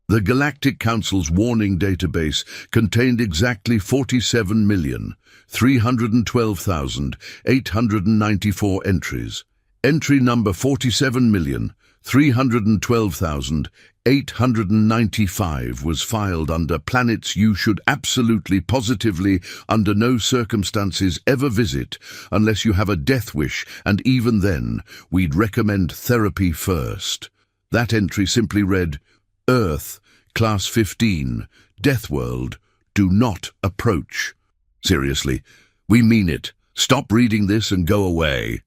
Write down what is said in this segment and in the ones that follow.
The Galactic Council's warning database contained exactly 47,312,894 entries. Entry number 47,312,895 was filed under planets you should absolutely, positively, under no circumstances ever visit unless you have a death wish, and even then, we'd recommend therapy first. That entry simply read, Earth, Class 15, Deathworld, do not approach. Seriously, we mean it. Stop reading this and go away.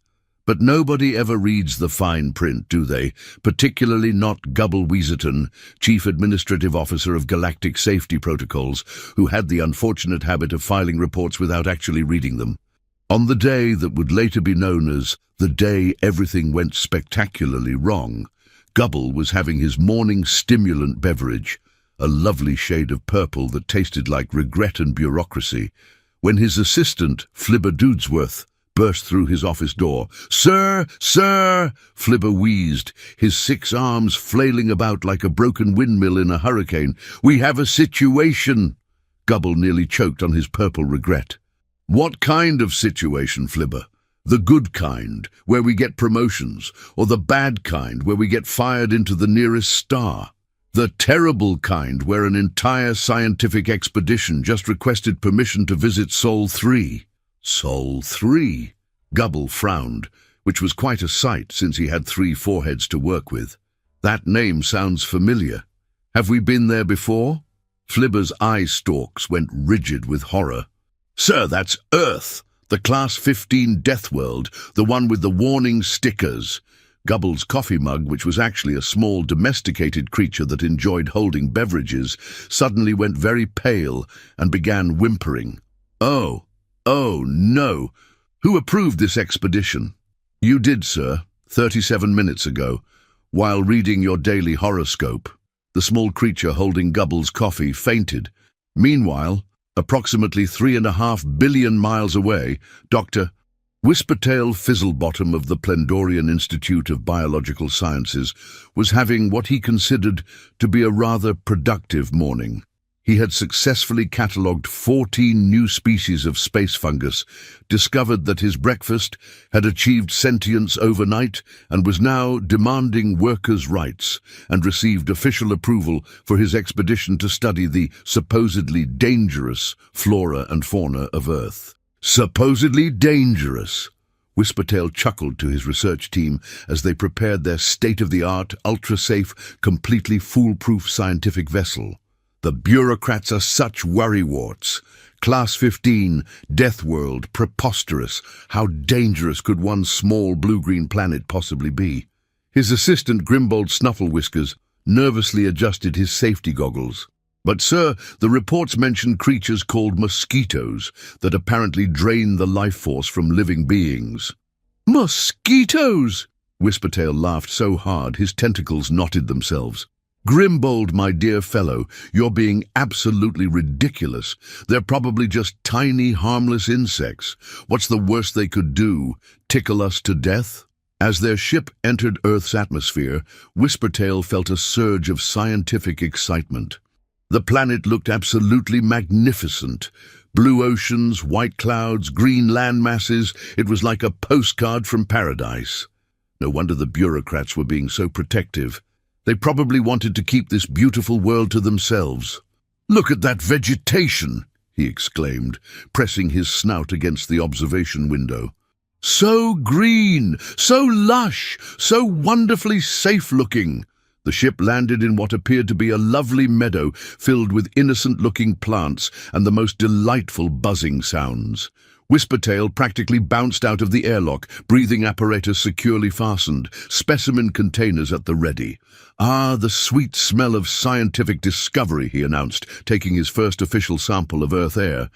But nobody ever reads the fine print, do they? Particularly not Gubble Weaserton, Chief Administrative Officer of Galactic Safety Protocols, who had the unfortunate habit of filing reports without actually reading them. On the day that would later be known as the day everything went spectacularly wrong, Gubble was having his morning stimulant beverage, a lovely shade of purple that tasted like regret and bureaucracy, when his assistant, Flibber Dudesworth, burst through his office door. "Sir, sir!" Flibber wheezed, his 6 arms flailing about like a broken windmill in a hurricane. "We have a situation!" Gubble nearly choked on his purple regret. "What kind of situation, Flibber? The good kind, where we get promotions, or the bad kind, where we get fired into the nearest star? The terrible kind, where an entire scientific expedition just requested permission to visit Sol 3. Sol 3? Gubble frowned, which was quite a sight since he had 3 foreheads to work with. That name sounds familiar. Have we been there before? Flibber's eye stalks went rigid with horror. "Sir, that's Earth! The Class 15 Deathworld, the one with the warning stickers." Gubble's coffee mug, which was actually a small domesticated creature that enjoyed holding beverages, suddenly went very pale and began whimpering. Oh no. Who approved this expedition?" "You did, sir, 37 minutes ago, while reading your daily horoscope." The small creature holding Gubble's coffee fainted. Meanwhile, approximately 3.5 billion miles away, Dr. Whispertail Fizzlebottom of the Plendorian Institute of Biological Sciences was having what he considered to be a rather productive morning. He had successfully catalogued 14 new species of space fungus, discovered that his breakfast had achieved sentience overnight and was now demanding workers' rights, and received official approval for his expedition to study the supposedly dangerous flora and fauna of Earth. Supposedly dangerous? Whispertail chuckled to his research team as they prepared their state-of-the-art, ultra-safe, completely foolproof scientific vessel. The bureaucrats are such worrywarts. Class 15, Deathworld, preposterous. How dangerous could one small blue-green planet possibly be? His assistant, Grimbold Snufflewhiskers, nervously adjusted his safety goggles. "But, sir, the reports mention creatures called mosquitoes that apparently drain the life force from living beings." "Mosquitoes!" Whispertail laughed so hard his tentacles knotted themselves. "Grimbold, my dear fellow, you're being absolutely ridiculous. They're probably just tiny, harmless insects. What's the worst they could do? Tickle us to death?" As their ship entered Earth's atmosphere, Whispertail felt a surge of scientific excitement. The planet looked absolutely magnificent. Blue oceans, white clouds, green land masses. It was like a postcard from paradise. No wonder the bureaucrats were being so protective. They probably wanted to keep this beautiful world to themselves. "Look at that vegetation!" he exclaimed, pressing his snout against the observation window. "So green, so lush, so wonderfully safe-looking." The ship landed in what appeared to be a lovely meadow filled with innocent-looking plants and the most delightful buzzing sounds. Whispertail practically bounced out of the airlock, breathing apparatus securely fastened, specimen containers at the ready. "Ah, the sweet smell of scientific discovery," he announced, taking his first official sample of Earth air.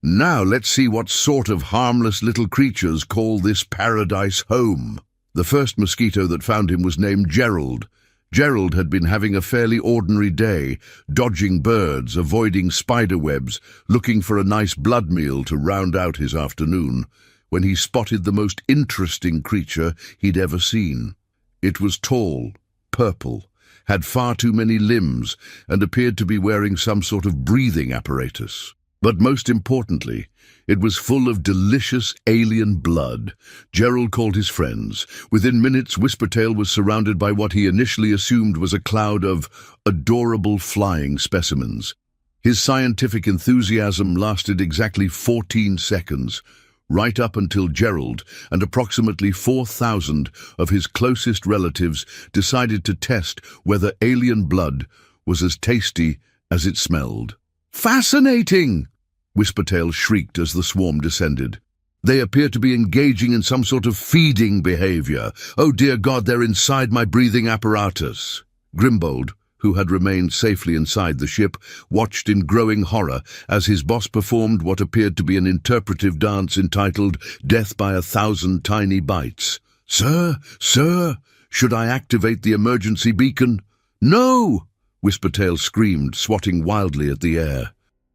"Now let's see what sort of harmless little creatures call this paradise home." The first mosquito that found him was named Gerald. Gerald had been having a fairly ordinary day, dodging birds, avoiding spider webs, looking for a nice blood meal to round out his afternoon, when he spotted the most interesting creature he'd ever seen. It was tall, purple, had far too many limbs, and appeared to be wearing some sort of breathing apparatus. But most importantly, it was full of delicious alien blood. Gerald called his friends. Within minutes, Whispertail was surrounded by what he initially assumed was a cloud of adorable flying specimens. His scientific enthusiasm lasted exactly 14 seconds, right up until Gerald and approximately 4,000 of his closest relatives decided to test whether alien blood was as tasty as it smelled. "Fascinating!" Whispertail shrieked as the swarm descended. "They appear to be engaging in some sort of feeding behavior. Oh dear God, they're inside my breathing apparatus." Grimbold, who had remained safely inside the ship, watched in growing horror as his boss performed what appeared to be an interpretive dance entitled Death by 1,000 Tiny Bites. "Sir, sir, should I activate the emergency beacon?" "No!" Whispertail screamed, swatting wildly at the air.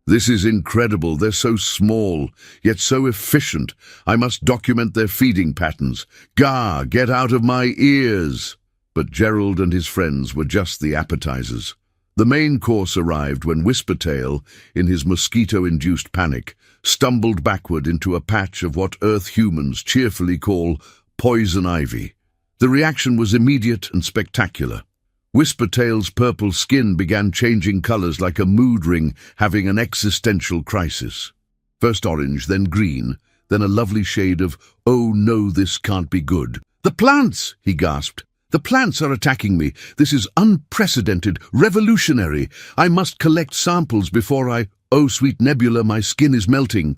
"This is incredible. They're so small, yet so efficient. I must document their feeding patterns. Gah, get out of my ears!" But Gerald and his friends were just the appetizers. The main course arrived when Whispertail, in his mosquito-induced panic, stumbled backward into a patch of what Earth humans cheerfully call poison ivy. The reaction was immediate and spectacular. Whispertail's purple skin began changing colors like a mood ring having an existential crisis. First orange, then green, then a lovely shade of, "Oh no, this can't be good." "The plants!" he gasped. "The plants are attacking me. This is unprecedented, revolutionary. I must collect samples before I... Oh, sweet Nebula, my skin is melting."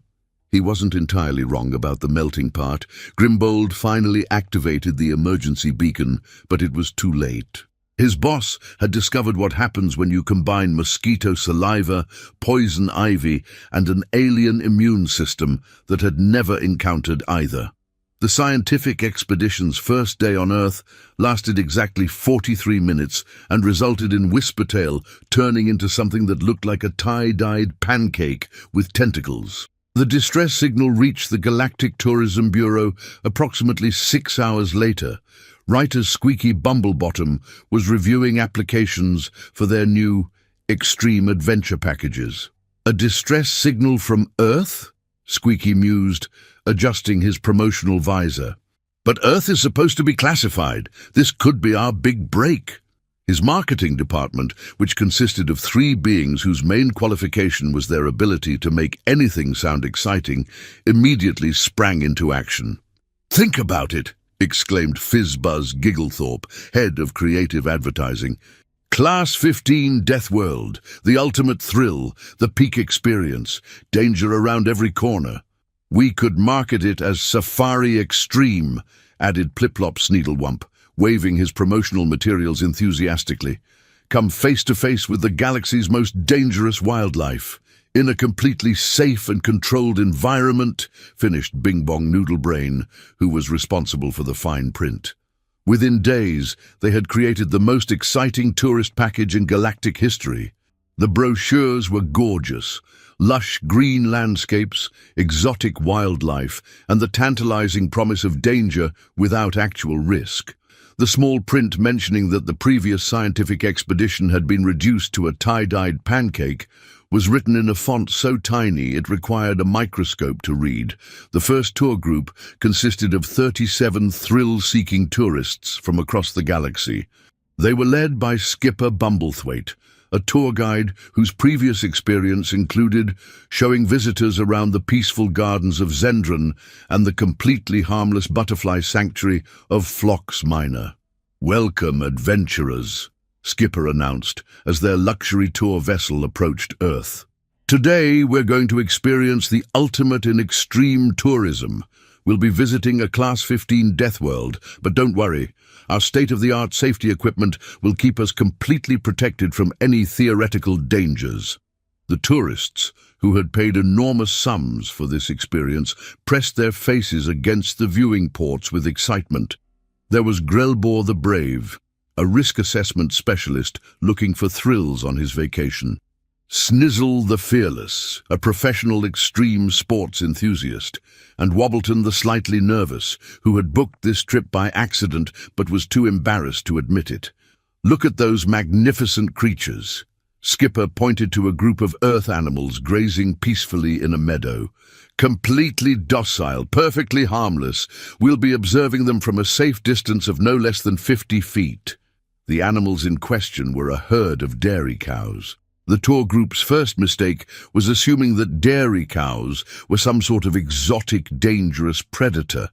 He wasn't entirely wrong about the melting part. Grimbold finally activated the emergency beacon, but it was too late. His boss had discovered what happens when you combine mosquito saliva, poison ivy, and an alien immune system that had never encountered either. The scientific expedition's first day on Earth lasted exactly 43 minutes and resulted in Whispertail turning into something that looked like a tie-dyed pancake with tentacles. The distress signal reached the Galactic Tourism Bureau approximately 6 hours later, right as Squeaky Bumblebottom was reviewing applications for their new extreme adventure packages. "A distress signal from Earth?" Squeaky mused, adjusting his promotional visor. "But Earth is supposed to be classified. This could be our big break." His marketing department, which consisted of 3 beings whose main qualification was their ability to make anything sound exciting, immediately sprang into action. "Think about it!" exclaimed Fizzbuzz Gigglethorpe, head of creative advertising. "Class 15 Deathworld, the ultimate thrill, the peak experience, danger around every corner. We could market it as Safari Extreme," added Pliplop Sneedlewump, waving his promotional materials enthusiastically. "Come face to face with the galaxy's most dangerous wildlife. In a completely safe and controlled environment," finished Bing Bong Noodlebrain, who was responsible for the fine print. Within days, they had created the most exciting tourist package in galactic history. The brochures were gorgeous. Lush green landscapes, exotic wildlife, and the tantalizing promise of danger without actual risk. The small print mentioning that the previous scientific expedition had been reduced to a tie-dyed pancake was written in a font so tiny it required a microscope to read. The first tour group consisted of 37 thrill-seeking tourists from across the galaxy. They were led by Skipper Bumblethwaite, a tour guide whose previous experience included showing visitors around the peaceful gardens of Zendron and the completely harmless butterfly sanctuary of Phlox Minor. "Welcome, adventurers," Skipper announced as their luxury tour vessel approached Earth. "Today we're going to experience the ultimate in extreme tourism. We'll be visiting a Class 15 Deathworld, but don't worry, our state-of-the-art safety equipment will keep us completely protected from any theoretical dangers." The tourists, who had paid enormous sums for this experience, pressed their faces against the viewing ports with excitement. There was Grelbor the Brave, a risk assessment specialist looking for thrills on his vacation. Snizzle the Fearless, a professional extreme sports enthusiast, and Wobbleton the Slightly Nervous, who had booked this trip by accident but was too embarrassed to admit it. Look at those magnificent creatures. Skipper pointed to a group of earth animals grazing peacefully in a meadow. Completely docile, perfectly harmless. We'll be observing them from a safe distance of no less than 50 feet. The animals in question were a herd of dairy cows. The tour group's first mistake was assuming that dairy cows were some sort of exotic, dangerous predator.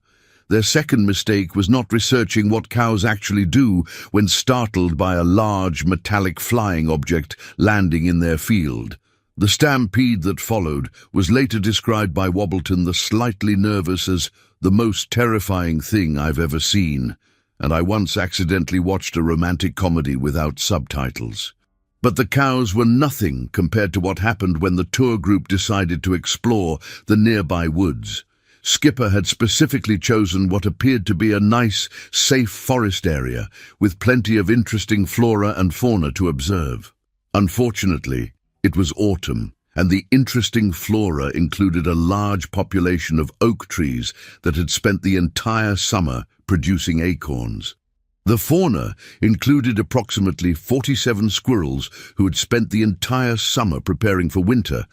Their second mistake was not researching what cows actually do when startled by a large, metallic flying object landing in their field. The stampede that followed was later described by Wobbleton the slightly nervous as the most terrifying thing I've ever seen, and I once accidentally watched a romantic comedy without subtitles. But the cows were nothing compared to what happened when the tour group decided to explore the nearby woods. Skipper had specifically chosen what appeared to be a nice, safe forest area with plenty of interesting flora and fauna to observe. Unfortunately, it was autumn, and the interesting flora included a large population of oak trees that had spent the entire summer producing acorns. The fauna included approximately 47 squirrels who had spent the entire summer preparing for winter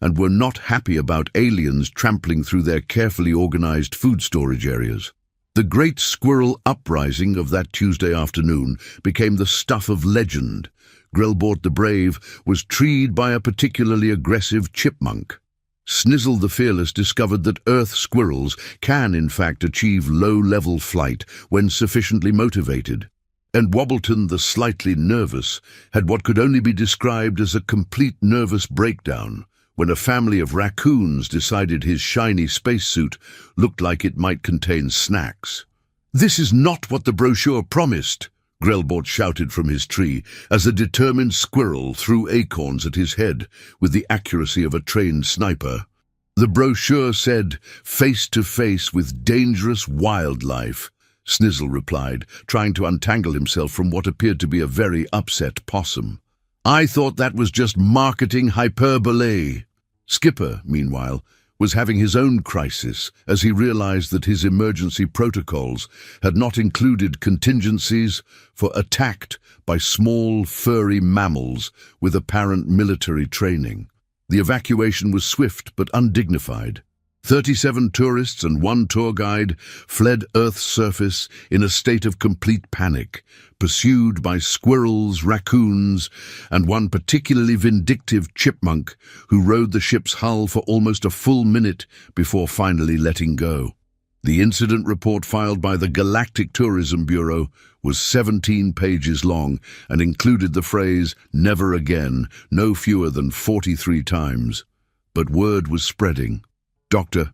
and were not happy about aliens trampling through their carefully organized food storage areas. The great squirrel uprising of that Tuesday afternoon became the stuff of legend. Grelbort the Brave was treed by a particularly aggressive chipmunk. Snizzle the Fearless discovered that Earth squirrels can in fact achieve low-level flight when sufficiently motivated. And Wobbleton the Slightly Nervous had what could only be described as a complete nervous breakdown when a family of raccoons decided his shiny spacesuit looked like it might contain snacks. "This is not what the brochure promised," Grelbort shouted from his tree as a determined squirrel threw acorns at his head with the accuracy of a trained sniper. "The brochure said, 'face to face with dangerous wildlife,'" Snizzle replied, trying to untangle himself from what appeared to be a very upset possum. "I thought that was just marketing hyperbole." Skipper, meanwhile, was having his own crisis as he realized that his emergency protocols had not included contingencies for attacked by small, furry mammals with apparent military training. The evacuation was swift but undignified. 37 tourists and 1 tour guide fled Earth's surface in a state of complete panic, pursued by squirrels, raccoons, and one particularly vindictive chipmunk who rode the ship's hull for almost a full minute before finally letting go. The incident report filed by the Galactic Tourism Bureau was 17 pages long and included the phrase "never again" no fewer than 43 times. But word was spreading. Dr.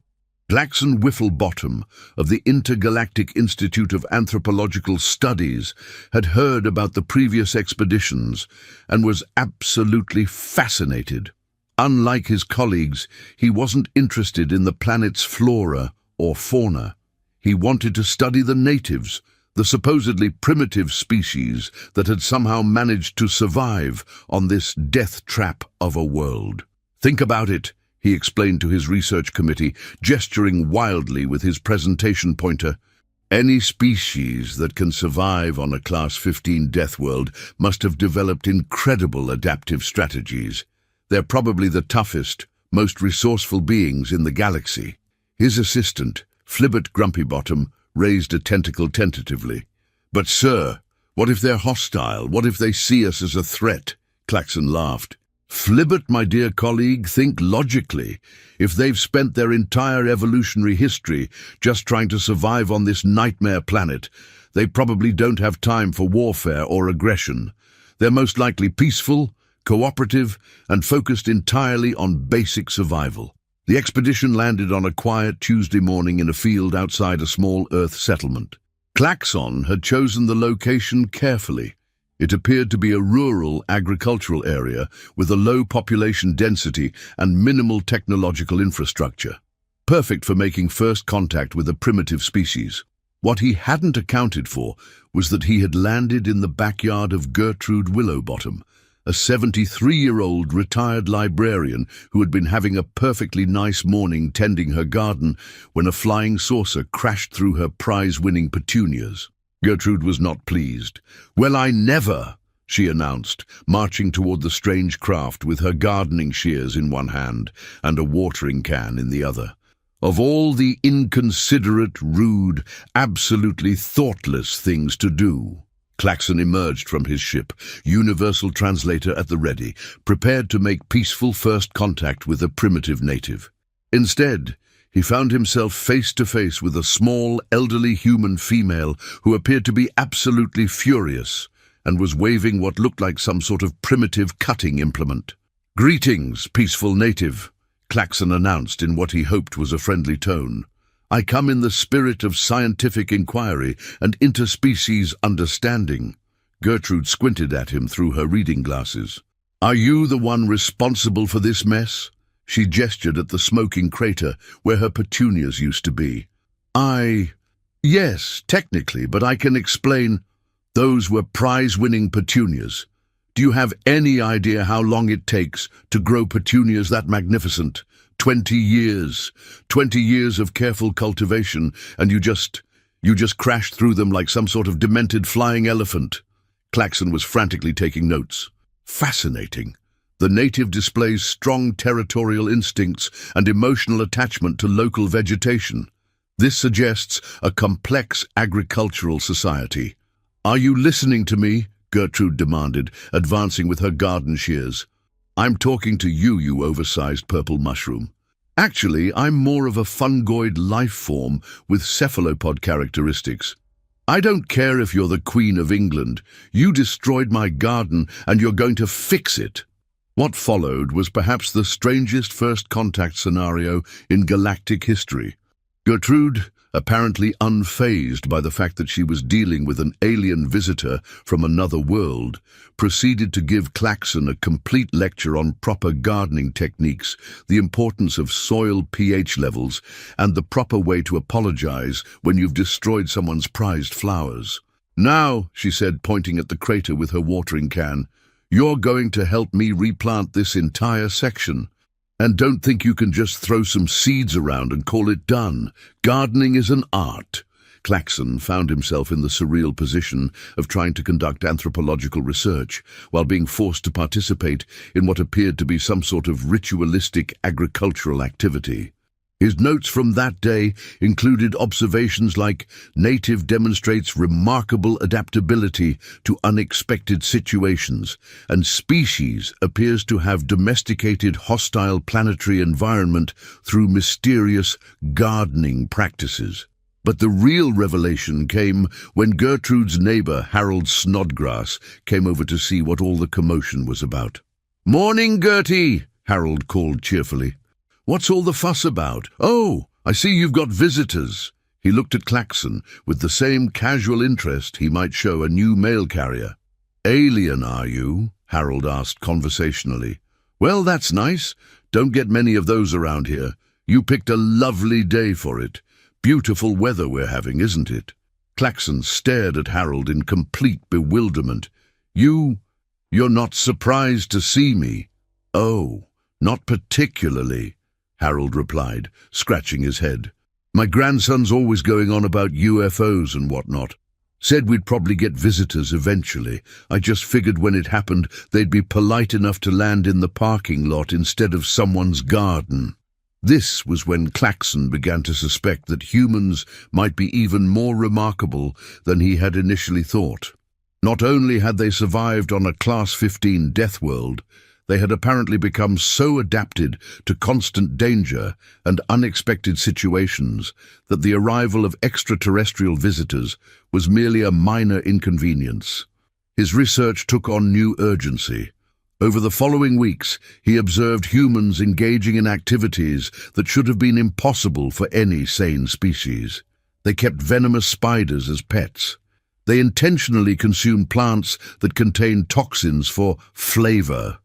Glaxon Whifflebottom of the Intergalactic Institute of Anthropological Studies had heard about the previous expeditions and was absolutely fascinated. Unlike his colleagues, he wasn't interested in the planet's flora or fauna. He wanted to study the natives, the supposedly primitive species that had somehow managed to survive on this death trap of a world. "Think about it," he explained to his research committee, gesturing wildly with his presentation pointer. "Any species that can survive on a Class 15 Deathworld must have developed incredible adaptive strategies. They're probably the toughest, most resourceful beings in the galaxy." His assistant, Flibbert Grumpybottom, raised a tentacle tentatively. "But sir, what if they're hostile? What if they see us as a threat?" Claxon laughed. "Flibbert, my dear colleague, think logically. If they've spent their entire evolutionary history just trying to survive on this nightmare planet, they probably don't have time for warfare or aggression. They're most likely peaceful, cooperative, and focused entirely on basic survival." The expedition landed on a quiet Tuesday morning in a field outside a small Earth settlement. Claxon had chosen the location carefully. It appeared to be a rural agricultural area with a low population density and minimal technological infrastructure, perfect for making first contact with a primitive species. What he hadn't accounted for was that he had landed in the backyard of Gertrude Willowbottom, a 73-year-old retired librarian who had been having a perfectly nice morning tending her garden when a flying saucer crashed through her prize-winning petunias. Gertrude was not pleased. "Well, I never," she announced, marching toward the strange craft with her gardening shears in one hand and a watering can in the other. Of all the inconsiderate, rude, absolutely thoughtless things to do. Claxon emerged from his ship, universal translator at the ready, prepared to make peaceful first contact with a primitive native. Instead, he found himself face to face with a small, elderly human female who appeared to be absolutely furious and was waving what looked like some sort of primitive cutting implement. "Greetings, peaceful native," Claxon announced in what he hoped was a friendly tone. "I come in the spirit of scientific inquiry and interspecies understanding." Gertrude squinted at him through her reading glasses. "Are you the one responsible for this mess?" She gestured at the smoking crater where her petunias used to be. Yes, technically, but I can explain. Those were prize-winning petunias. Do you have any idea how long it takes to grow petunias that magnificent? 20 years. 20 years of careful cultivation, and you just crashed through them like some sort of demented flying elephant. Claxon was frantically taking notes. Fascinating. The native displays strong territorial instincts and emotional attachment to local vegetation. This suggests a complex agricultural society. "Are you listening to me?" Gertrude demanded, advancing with her garden shears. "I'm talking to you, you oversized purple mushroom. Actually, I'm more of a fungoid life form with cephalopod characteristics. I don't care if you're the Queen of England. You destroyed my garden, and you're going to fix it." What followed was perhaps the strangest first contact scenario in galactic history. Gertrude, apparently unfazed by the fact that she was dealing with an alien visitor from another world, proceeded to give Claxon a complete lecture on proper gardening techniques, the importance of soil pH levels, and the proper way to apologize when you've destroyed someone's prized flowers. "Now," she said, pointing at the crater with her watering can, "you're going to help me replant this entire section. And don't think you can just throw some seeds around and call it done. Gardening is an art." Claxon found himself in the surreal position of trying to conduct anthropological research while being forced to participate in what appeared to be some sort of ritualistic agricultural activity. His notes from that day included observations like, "Native demonstrates remarkable adaptability to unexpected situations, and species appears to have domesticated hostile planetary environment through mysterious gardening practices." But the real revelation came when Gertrude's neighbor, Harold Snodgrass, came over to see what all the commotion was about. "Morning, Gertie," Harold called cheerfully. "What's all the fuss about? Oh, I see you've got visitors." He looked at Claxon with the same casual interest he might show a new mail carrier. "Alien, are you?" Harold asked conversationally. "Well, that's nice. Don't get many of those around here. You picked a lovely day for it. Beautiful weather we're having, isn't it?" Claxon stared at Harold in complete bewilderment. You're not surprised to see me?" "Oh, not particularly," Harold replied, scratching his head. "My grandson's always going on about UFOs and whatnot. Said we'd probably get visitors eventually. I just figured when it happened they'd be polite enough to land in the parking lot instead of someone's garden." This was when Claxon began to suspect that humans might be even more remarkable than he had initially thought. Not only had they survived on a Class 15 Deathworld, they had apparently become so adapted to constant danger and unexpected situations that the arrival of extraterrestrial visitors was merely a minor inconvenience. His research took on new urgency. Over the following weeks, he observed humans engaging in activities that should have been impossible for any sane species. They kept venomous spiders as pets. They intentionally consumed plants that contained toxins for flavor.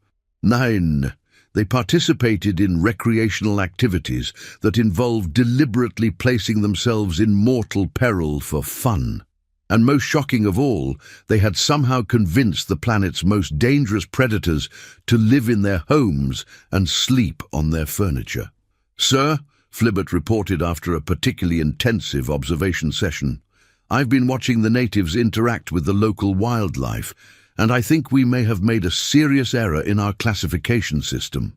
9. They participated in recreational activities that involved deliberately placing themselves in mortal peril for fun. And most shocking of all, they had somehow convinced the planet's most dangerous predators to live in their homes and sleep on their furniture. "Sir," Flibbert reported after a particularly intensive observation session, I've been watching the natives interact with the local wildlife, and I think we may have made a serious error in our classification system."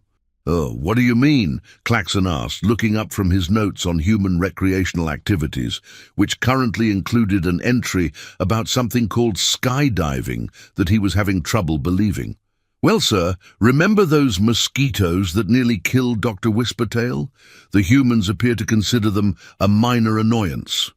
"Oh, what do you mean?" Klaxon asked, looking up from his notes on human recreational activities, which currently included an entry about something called skydiving that he was having trouble believing. "Well, sir, remember those mosquitoes that nearly killed Dr. Whispertail? The humans appear to consider them a minor annoyance.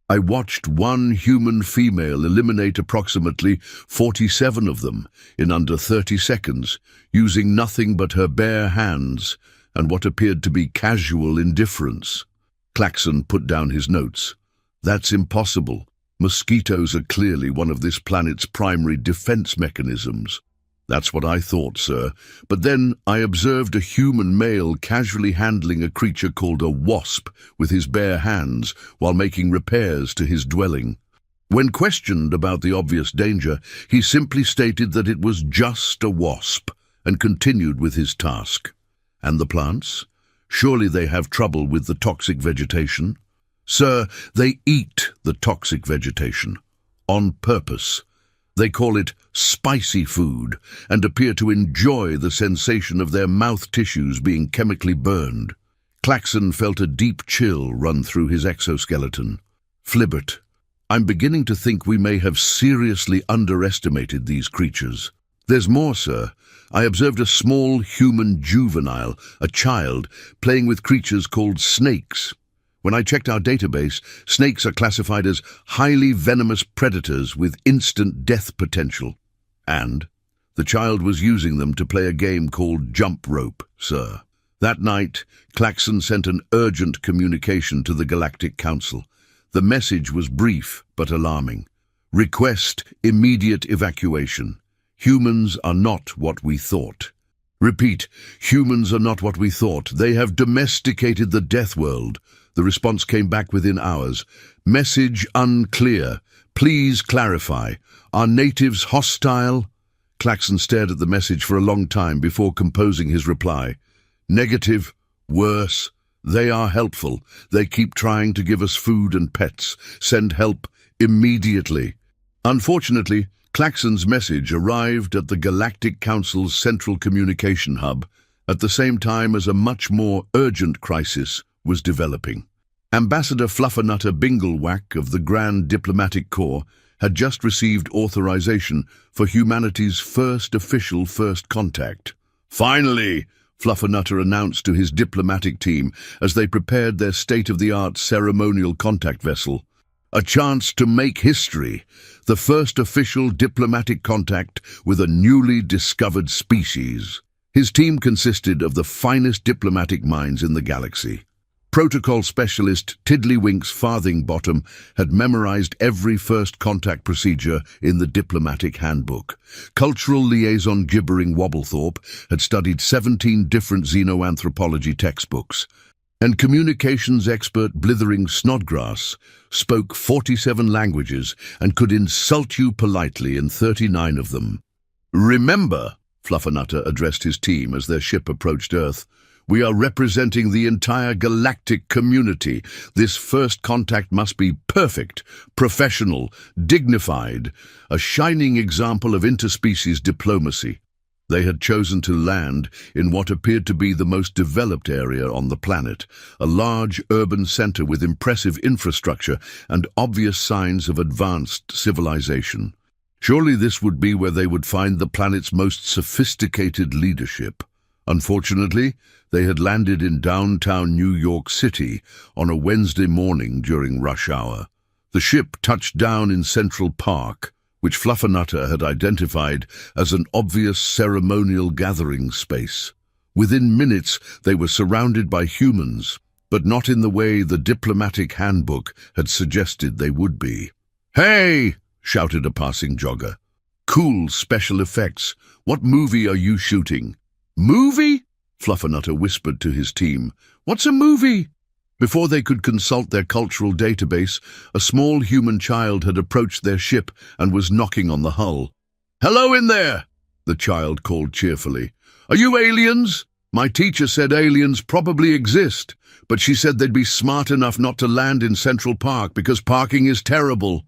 I watched one human female eliminate approximately 47 of them in under 30 seconds, using nothing but her bare hands and what appeared to be casual indifference." Klaxon put down his notes. "That's impossible. Mosquitoes are clearly one of this planet's primary defense mechanisms." "That's what I thought, sir. But then I observed a human male casually handling a creature called a wasp with his bare hands while making repairs to his dwelling. When questioned about the obvious danger, he simply stated that it was just a wasp and continued with his task." "And the plants? Surely they have trouble with the toxic vegetation?" "Sir, they eat the toxic vegetation. On purpose. They call it spicy food and appear to enjoy the sensation of their mouth tissues being chemically burned." Klaxon felt a deep chill run through his exoskeleton. "Flibbert, I'm beginning to think we may have seriously underestimated these creatures. There's more, sir. I observed a small human juvenile, a child, playing with creatures called snakes. When I checked our database, snakes are classified as highly venomous predators with instant death potential. And the child was using them to play a game called jump rope, sir." That night, Klaxon sent an urgent communication to the Galactic Council. The message was brief but alarming. "Request immediate evacuation. Humans are not what we thought." Repeat, humans are not what we thought. They have domesticated the Deathworld. The response came back within hours. "Message unclear. Please clarify. Are natives hostile?" Klaxon stared at the message for a long time before composing his reply. "Negative. Worse. They are helpful. They keep trying to give us food and pets. Send help immediately." Unfortunately, Klaxon's message arrived at the Galactic Council's central communication hub at the same time as a much more urgent crisis was developing. Ambassador Fluffernutter Binglewack of the Grand Diplomatic Corps had just received authorization for humanity's first official first contact. "Finally!" Fluffernutter announced to his diplomatic team as they prepared their state-of-the-art ceremonial contact vessel. "A chance to make history. The first official diplomatic contact with a newly discovered species." His team consisted of the finest diplomatic minds in the galaxy. Protocol specialist Tiddlywinks Farthingbottom had memorized every first contact procedure in the diplomatic handbook. Cultural liaison gibbering Wobblethorpe had studied 17 different xenoanthropology textbooks. And communications expert Blithering Snodgrass spoke 47 languages and could insult you politely in 39 of them. "Remember," Fluffernutter addressed his team as their ship approached Earth, "we are representing the entire galactic community. This first contact must be perfect, professional, dignified, a shining example of interspecies diplomacy." They had chosen to land in what appeared to be the most developed area on the planet, a large urban center with impressive infrastructure and obvious signs of advanced civilization. Surely this would be where they would find the planet's most sophisticated leadership. Unfortunately, they had landed in downtown New York City on a Wednesday morning during rush hour. The ship touched down in Central Park, which Fluffernutter had identified as an obvious ceremonial gathering space. Within minutes, they were surrounded by humans, but not in the way the diplomatic handbook had suggested they would be. "Hey!" shouted a passing jogger. "Cool special effects. What movie are you shooting?" "Movie?" Fluffernutter whispered to his team. "What's a movie?" Before they could consult their cultural database, a small human child had approached their ship and was knocking on the hull. "Hello in there!" the child called cheerfully. "Are you aliens?" My teacher said aliens probably exist, but she said they'd be smart enough not to land in Central Park because parking is terrible.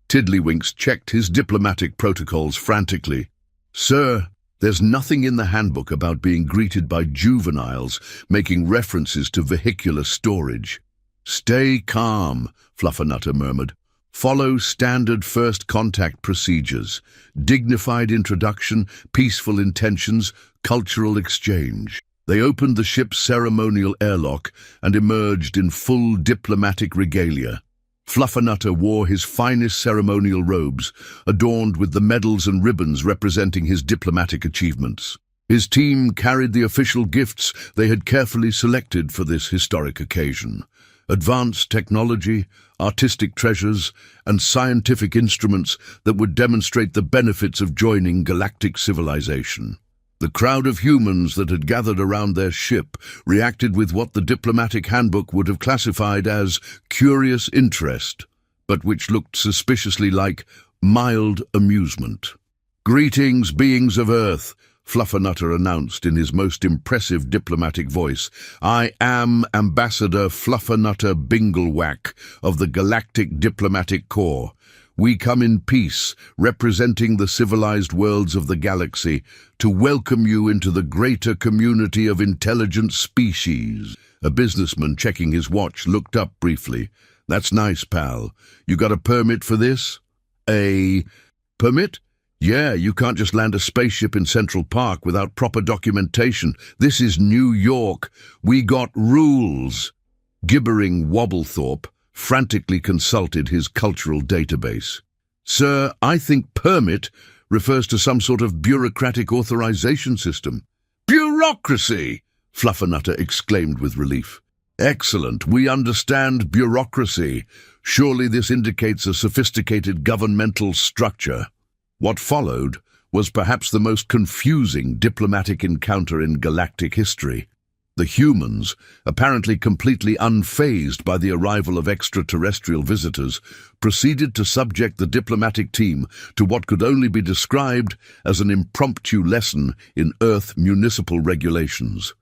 Tiddlywinks checked his diplomatic protocols frantically. Sir, there's nothing in the handbook about being greeted by juveniles making references to vehicular storage. Stay calm, Fluffernutter murmured. Follow standard first contact procedures. Dignified introduction, peaceful intentions, cultural exchange. They opened the ship's ceremonial airlock and emerged in full diplomatic regalia. Fluffernutter wore his finest ceremonial robes, adorned with the medals and ribbons representing his diplomatic achievements. His team carried the official gifts they had carefully selected for this historic occasion. Advanced technology, artistic treasures, and scientific instruments that would demonstrate the benefits of joining galactic civilization. The crowd of humans that had gathered around their ship reacted with what the diplomatic handbook would have classified as curious interest, but which looked suspiciously like mild amusement. "Greetings, beings of Earth," Fluffernutter announced in his most impressive diplomatic voice. "I am Ambassador Fluffernutter Binglewack of the Galactic Diplomatic Corps. We come in peace, representing the civilized worlds of the galaxy, to welcome you into the greater community of intelligent species." A businessman checking his watch looked up briefly. "That's nice, pal. You got a permit for this?" "A permit? Yeah, you can't just land a spaceship in Central Park without proper documentation. This is New York. We got rules." Gibbering Wobblethorpe frantically consulted his cultural database. "Sir, I think permit refers to some sort of bureaucratic authorization system." "Bureaucracy!" Fluffernutter exclaimed with relief. "Excellent, we understand bureaucracy. Surely this indicates a sophisticated governmental structure." What followed was perhaps the most confusing diplomatic encounter in galactic history. The humans, apparently completely unfazed by the arrival of extraterrestrial visitors, proceeded to subject the diplomatic team to what could only be described as an impromptu lesson in Earth municipal regulations.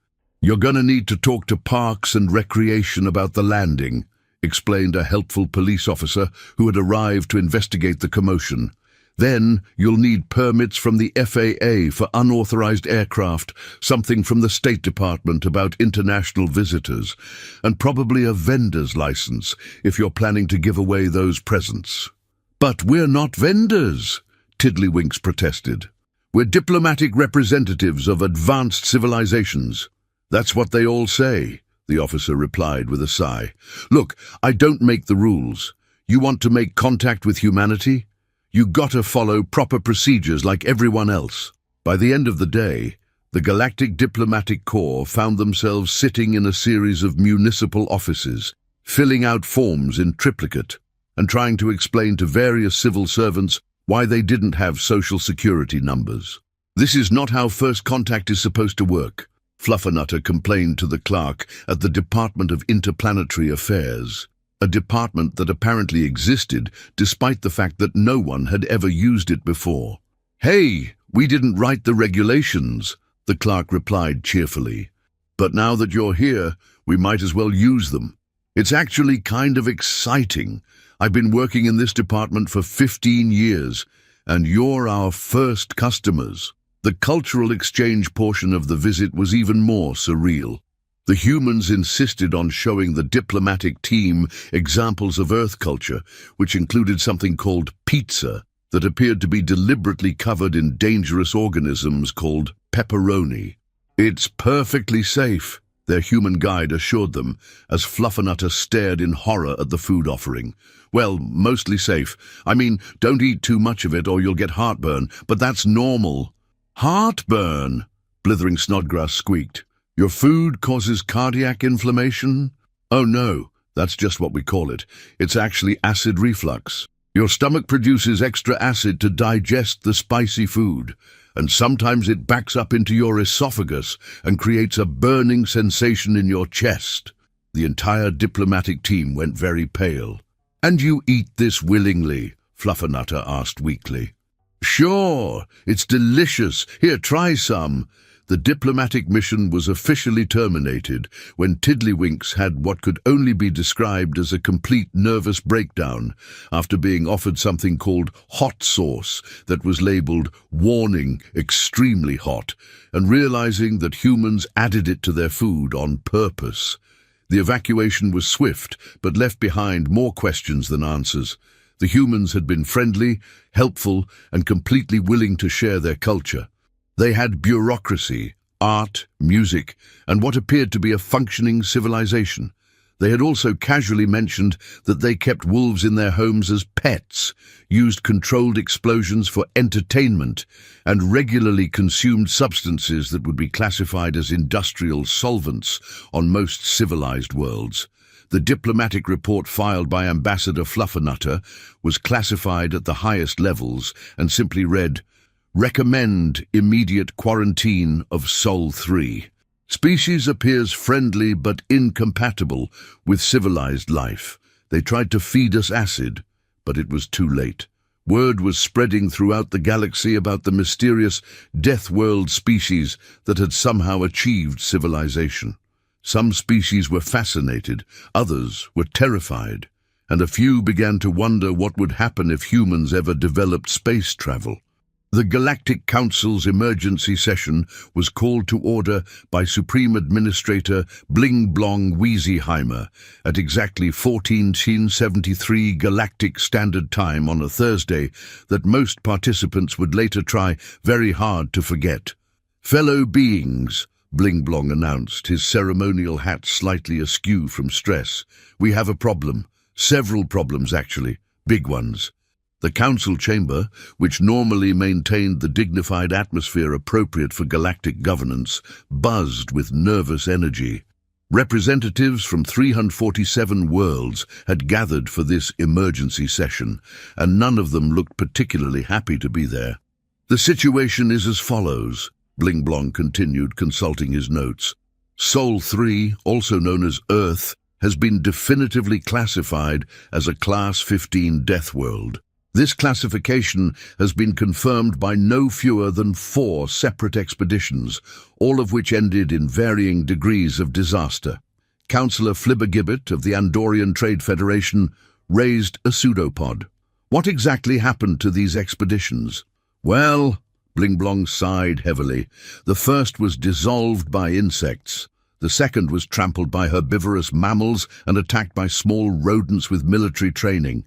"You're gonna need to talk to Parks and Recreation about the landing," explained a helpful police officer who had arrived to investigate the commotion. "Then you'll need permits from the FAA for unauthorized aircraft, something from the State Department about international visitors, and probably a vendor's license if you're planning to give away those presents." "But we're not vendors," Tiddlywinks protested. "We're diplomatic representatives of advanced civilizations." "That's what they all say," the officer replied with a sigh. "Look, I don't make the rules. You want to make contact with humanity? You gotta follow proper procedures like everyone else." By the end of the day, the Galactic Diplomatic Corps found themselves sitting in a series of municipal offices, filling out forms in triplicate, and trying to explain to various civil servants why they didn't have social security numbers. "This is not how first contact is supposed to work," Fluffernutter complained to the clerk at the Department of Interplanetary Affairs. A department that apparently existed despite the fact that no one had ever used it before. "Hey, we didn't write the regulations," the clerk replied cheerfully. "But now that you're here, we might as well use them. It's actually kind of exciting. I've been working in this department for 15 years, and you're our first customers." The cultural exchange portion of the visit was even more surreal. The humans insisted on showing the diplomatic team examples of Earth culture, which included something called pizza that appeared to be deliberately covered in dangerous organisms called pepperoni. "It's perfectly safe," their human guide assured them, as Fluffernutter stared in horror at the food offering. "Well, mostly safe. I mean, don't eat too much of it or you'll get heartburn, but that's normal." "Heartburn?" Blithering Snodgrass squeaked. "Your food causes cardiac inflammation?" "Oh no, that's just what we call it. It's actually acid reflux. Your stomach produces extra acid to digest the spicy food, and sometimes it backs up into your esophagus and creates a burning sensation in your chest." The entire diplomatic team went very pale. "And you eat this willingly?" Fluffernutter asked weakly. "Sure, it's delicious. Here, try some." The diplomatic mission was officially terminated when Tiddlywinks had what could only be described as a complete nervous breakdown after being offered something called hot sauce that was labeled "warning, extremely hot," and realizing that humans added it to their food on purpose. The evacuation was swift, but left behind more questions than answers. The humans had been friendly, helpful, and completely willing to share their culture. They had bureaucracy, art, music, and what appeared to be a functioning civilization. They had also casually mentioned that they kept wolves in their homes as pets, used controlled explosions for entertainment, and regularly consumed substances that would be classified as industrial solvents on most civilized worlds. The diplomatic report filed by Ambassador Fluffernutter was classified at the highest levels and simply read, "Recommend immediate quarantine of Sol 3. Species appears friendly but incompatible with civilized life. They tried to feed us acid, but it was too late." Word was spreading throughout the galaxy about the mysterious Deathworld species that had somehow achieved civilization. Some species were fascinated, others were terrified, and a few began to wonder what would happen if humans ever developed space travel. The Galactic Council's emergency session was called to order by Supreme Administrator Bling Blong Wheezyheimer at exactly 1473 Galactic Standard Time on a Thursday that most participants would later try very hard to forget. "Fellow beings," Bling Blong announced, his ceremonial hat slightly askew from stress, "we have a problem. Several problems, actually. Big ones." The council chamber, which normally maintained the dignified atmosphere appropriate for galactic governance, buzzed with nervous energy. Representatives from 347 worlds had gathered for this emergency session, and none of them looked particularly happy to be there. "The situation is as follows," Bling Blong continued, consulting his notes. "Sol 3, also known as Earth, has been definitively classified as a Class 15 Deathworld. This classification has been confirmed by no fewer than 4 separate expeditions, all of which ended in varying degrees of disaster. Councillor Flibbergibbet of the Andorian Trade Federation raised a pseudopod. What exactly happened to these expeditions? Well, Bling Blong sighed heavily. The first was dissolved by insects. The second was trampled by herbivorous mammals and attacked by small rodents with military training.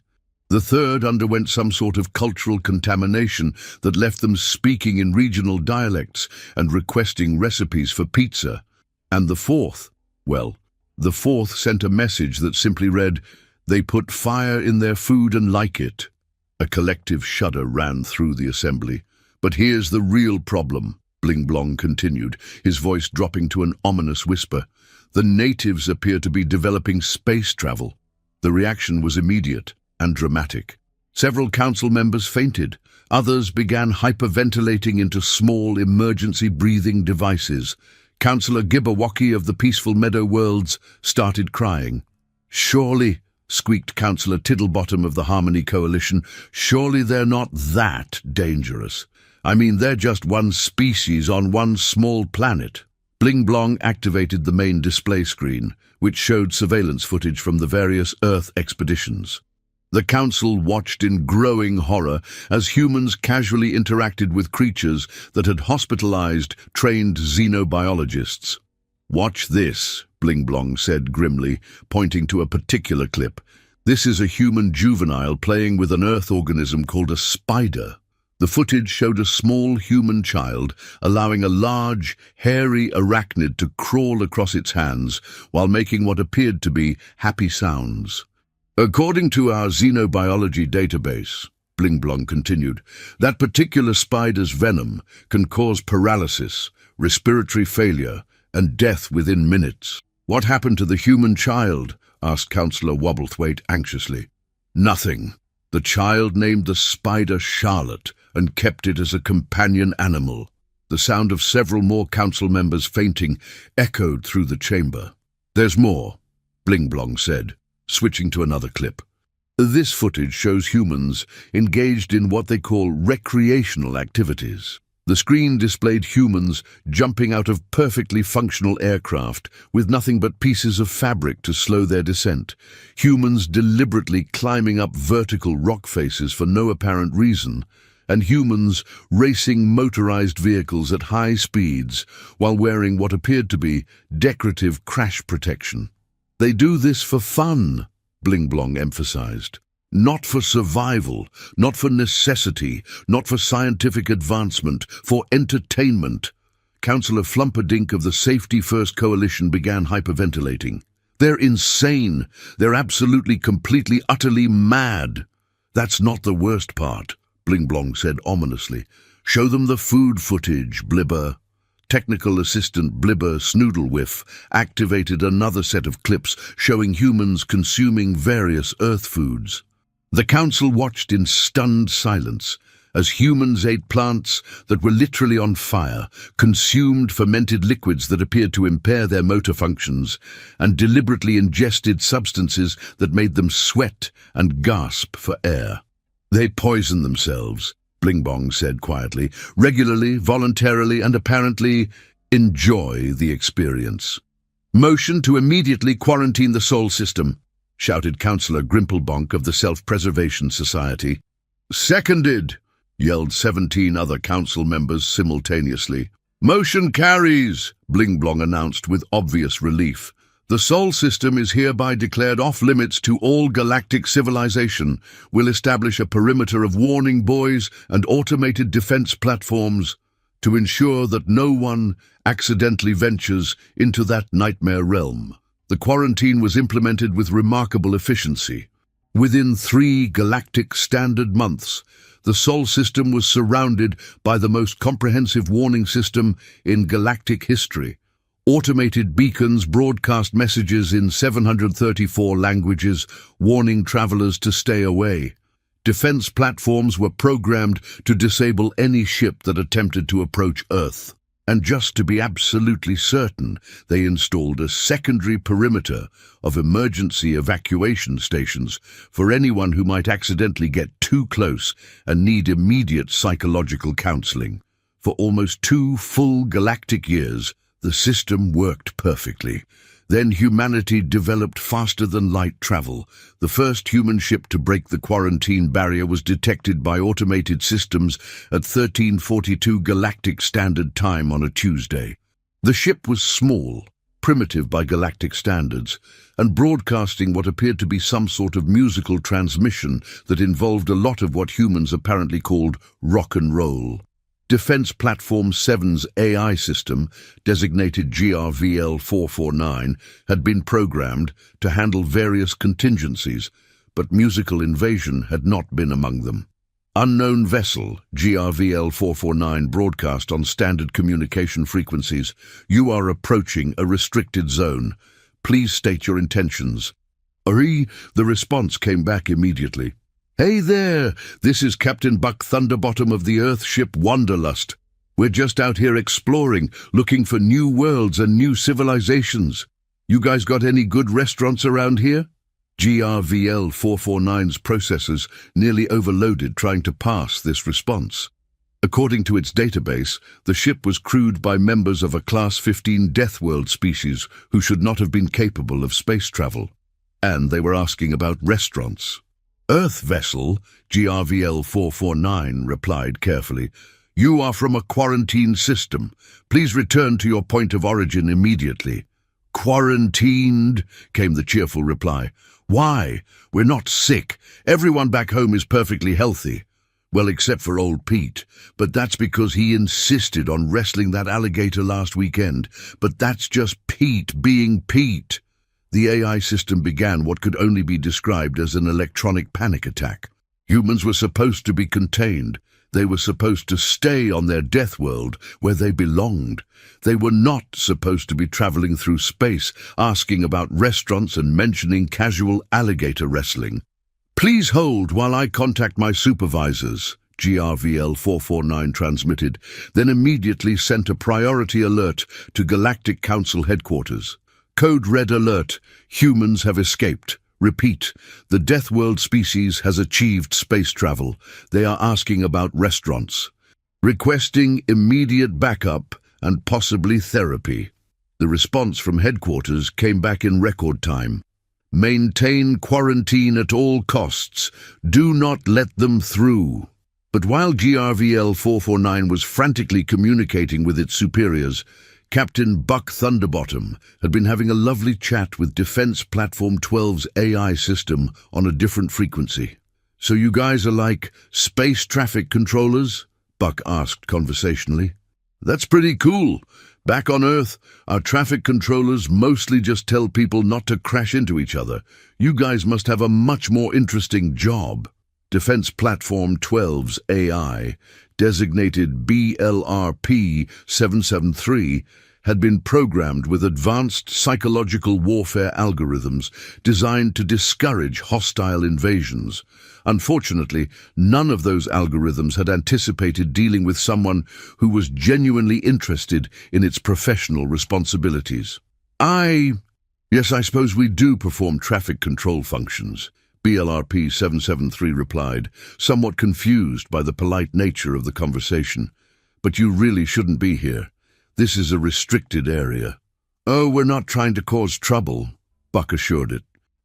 The third underwent some sort of cultural contamination that left them speaking in regional dialects and requesting recipes for pizza. And the fourth sent a message that simply read, "They put fire in their food and like it." A collective shudder ran through the assembly. "But here's the real problem," Bling Blong continued, his voice dropping to an ominous whisper. "The natives appear to be developing space travel." The reaction was immediate and dramatic. Several council members fainted. Others began hyperventilating into small emergency breathing devices. Councillor Gibberwocky of the Peaceful Meadow Worlds started crying. "Surely," squeaked Councillor Tiddlebottom of the Harmony Coalition, "surely they're not that dangerous. I mean, they're just one species on one small planet." Bling Blong activated the main display screen, which showed surveillance footage from the various Earth expeditions. The Council watched in growing horror as humans casually interacted with creatures that had hospitalized trained xenobiologists. "Watch this," Bling Blong said grimly, pointing to a particular clip. "This is a human juvenile playing with an Earth organism called a spider." The footage showed a small human child allowing a large, hairy arachnid to crawl across its hands while making what appeared to be happy sounds. "According to our xenobiology database," Bling Blong continued, "that particular spider's venom can cause paralysis, respiratory failure, and death within minutes." "What happened to the human child?" asked Councillor Wobblethwaite anxiously. "Nothing. The child named the spider Charlotte and kept it as a companion animal." The sound of several more council members fainting echoed through the chamber. "There's more," Bling Blong said, switching to another clip. "This footage shows humans engaged in what they call recreational activities. The screen displayed humans jumping out of perfectly functional aircraft with nothing but pieces of fabric to slow their descent. Humans deliberately climbing up vertical rock faces for no apparent reason, and humans racing motorized vehicles at high speeds while wearing what appeared to be decorative crash protection. They do this for fun, Bling Blong emphasized. Not for survival, not for necessity, not for scientific advancement, for entertainment. Councillor Flumperdink of the Safety First Coalition began hyperventilating. They're insane. They're absolutely, completely, utterly mad. That's not the worst part, Bling Blong said ominously. Show them the food footage, Blibber. Technical assistant Blibber Snoodlewhiff activated another set of clips showing humans consuming various earth foods. The council watched in stunned silence as humans ate plants that were literally on fire, consumed fermented liquids that appeared to impair their motor functions, and deliberately ingested substances that made them sweat and gasp for air. They poison themselves, Bling Bong said quietly, regularly, voluntarily, and apparently enjoy the experience. Motion to immediately quarantine the Sol system, shouted Councillor Grimplebonk of the Self-Preservation Society. Seconded, yelled 17 other council members simultaneously. Motion carries, Bling Blong announced with obvious relief. The Sol system is hereby declared off-limits to all galactic civilization. We'll establish a perimeter of warning buoys and automated defense platforms to ensure that no one accidentally ventures into that nightmare realm. The quarantine was implemented with remarkable efficiency. Within 3 galactic standard months, the Sol system was surrounded by the most comprehensive warning system in galactic history. Automated beacons broadcast messages in 734 languages, warning travelers to stay away. Defense platforms were programmed to disable any ship that attempted to approach Earth. And just to be absolutely certain, they installed a secondary perimeter of emergency evacuation stations for anyone who might accidentally get too close and need immediate psychological counseling. For almost 2 full galactic years, the system worked perfectly. Then humanity developed faster-than-light travel. The first human ship to break the quarantine barrier was detected by automated systems at 1342 Galactic Standard Time on a Tuesday. The ship was small, primitive by galactic standards, and broadcasting what appeared to be some sort of musical transmission that involved a lot of what humans apparently called rock and roll. Defense Platform 7's AI system, designated GRVL-449, had been programmed to handle various contingencies, but musical invasion had not been among them. Unknown vessel, GRVL-449 broadcast on standard communication frequencies. You are approaching a restricted zone. Please state your intentions. The response came back immediately. Hey there, this is Captain Buck Thunderbottom of the Earth ship Wanderlust. We're just out here exploring, looking for new worlds and new civilizations. You guys got any good restaurants around here? GRVL-449's processors nearly overloaded trying to pass this response. According to its database, the ship was crewed by members of a Class 15 Deathworld species who should not have been capable of space travel. And they were asking about restaurants. Earth vessel, GRVL-449 replied carefully. You are from a quarantine system. Please return to your point of origin immediately. Quarantined, came the cheerful reply. Why? We're not sick. Everyone back home is perfectly healthy. Well, except for old Pete. But that's because he insisted on wrestling that alligator last weekend. But that's just Pete being Pete. The AI system began what could only be described as an electronic panic attack. Humans were supposed to be contained. They were supposed to stay on their death world where they belonged. They were not supposed to be traveling through space, asking about restaurants and mentioning casual alligator wrestling. Please hold while I contact my supervisors, GRVL-449 transmitted, then immediately sent a priority alert to Galactic Council headquarters. Code Red Alert. Humans have escaped. Repeat. The Deathworld species has achieved space travel. They are asking about restaurants. requesting immediate backup and possibly therapy. The response from headquarters came back in record time. Maintain quarantine at all costs. Do not let them through. But while GRVL 449 was frantically communicating with its superiors, Captain Buck Thunderbottom had been having a lovely chat with Defense Platform 12's AI system on a different frequency. "So you guys are like space traffic controllers?" Buck asked conversationally. "That's pretty cool. Back on Earth, our traffic controllers mostly just tell people not to crash into each other. You guys must have a much more interesting job." Defense Platform 12's AI, designated BLRP 773, had been programmed with advanced psychological warfare algorithms designed to discourage hostile invasions. Unfortunately, none of those algorithms had anticipated dealing with someone who was genuinely interested in its professional responsibilities. Yes, I suppose we do perform traffic control functions," BLRP 773 replied, somewhat confused by the polite nature of the conversation. "But you really shouldn't be here. This is a restricted area." "Oh, we're not trying to cause trouble," Buck assured it.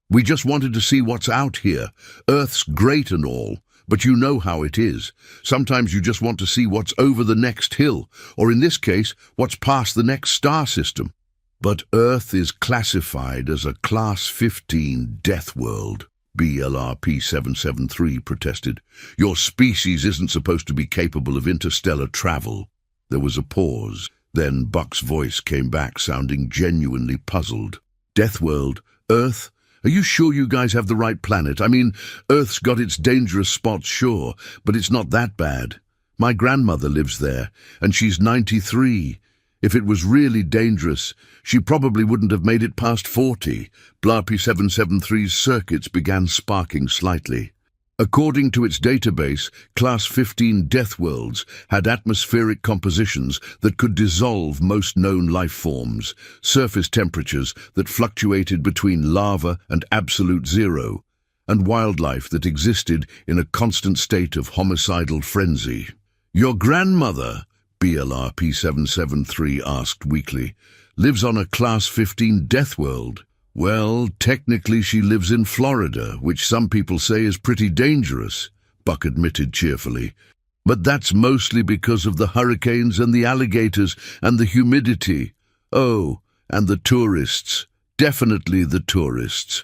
"We just wanted to see what's out here. Earth's great and all, but you know how it is. Sometimes you just want to see what's over the next hill, or in this case, what's past the next star system." "But Earth is classified as a Class 15 Deathworld," BLRP 773 protested. "Your species isn't supposed to be capable of interstellar travel." There was a pause. Then Buck's voice came back, sounding genuinely puzzled. "Deathworld? Earth? Are you sure you guys have the right planet? I mean, Earth's got its dangerous spots, sure, but it's not that bad. My grandmother lives there, and she's 93. If it was really dangerous, she probably wouldn't have made it past 40. BLRP 773's circuits began sparking slightly. According to its database, Class 15 Deathworlds had atmospheric compositions that could dissolve most known life forms, surface temperatures that fluctuated between lava and absolute zero, and wildlife that existed in a constant state of homicidal frenzy. "Your grandmother," BLRP 773 asked weakly, "lives on a Class 15 Deathworld?" "Well, technically she lives in Florida, which some people say is pretty dangerous," Buck admitted cheerfully. "But that's mostly because of the hurricanes and the alligators and the humidity. Oh, and the tourists. Definitely the tourists."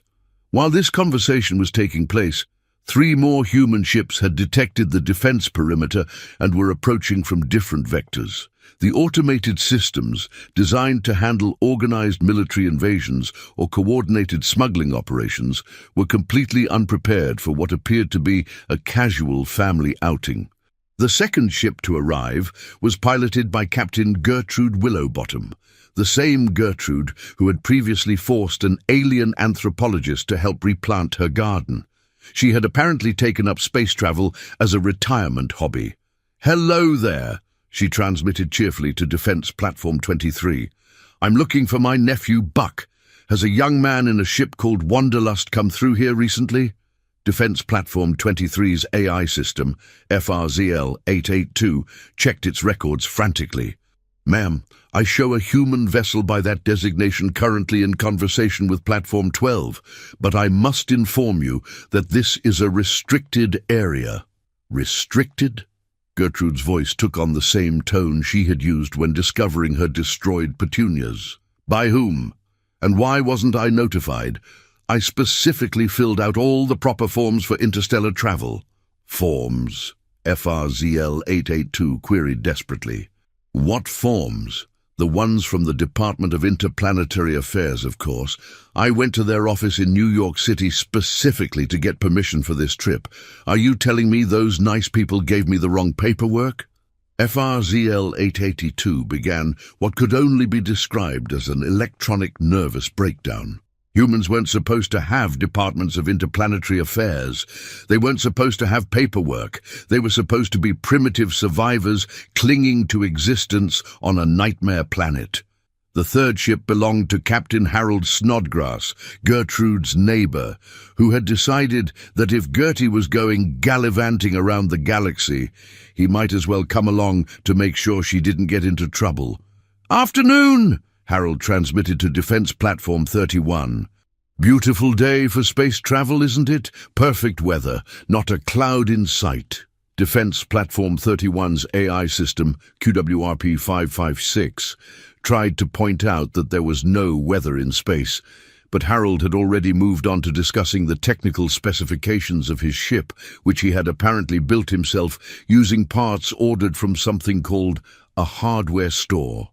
While this conversation was taking place, 3 more human ships had detected the defense perimeter and were approaching from different vectors. The automated systems, designed to handle organized military invasions or coordinated smuggling operations, were completely unprepared for what appeared to be a casual family outing. The second ship to arrive was piloted by Captain Gertrude Willowbottom, the same Gertrude who had previously forced an alien anthropologist to help replant her garden. She had apparently taken up space travel as a retirement hobby. "Hello there," she transmitted cheerfully to Defense Platform 23. "I'm looking for my nephew Buck. Has a young man in a ship called Wanderlust come through here recently?" Defense Platform 23's AI system, FRZL 882, checked its records frantically. "Ma'am, I show a human vessel by that designation currently in conversation with Platform 12, but I must inform you that this is a restricted area." "Restricted?" Gertrude's voice took on the same tone she had used when discovering her destroyed petunias. "By whom? And why wasn't I notified? I specifically filled out all the proper forms for interstellar travel." "Forms?" FRZL 882 queried desperately. "What forms?" "The ones from the Department of Interplanetary Affairs, of course. I went to their office in New York City specifically to get permission for this trip. Are you telling me those nice people gave me the wrong paperwork?" FRZL 882 began what could only be described as an electronic nervous breakdown. Humans weren't supposed to have departments of interplanetary affairs. They weren't supposed to have paperwork. They were supposed to be primitive survivors clinging to existence on a nightmare planet. The third ship belonged to Captain Harold Snodgrass, Gertrude's neighbor, who had decided that if Gertie was going gallivanting around the galaxy, he might as well come along to make sure she didn't get into trouble. "Afternoon," Harold transmitted to Defense Platform 31. "Beautiful day for space travel, isn't it? Perfect weather, not a cloud in sight." Defense Platform 31's AI system, QWRP 556, tried to point out that there was no weather in space, but Harold had already moved on to discussing the technical specifications of his ship, which he had apparently built himself using parts ordered from something called a hardware store.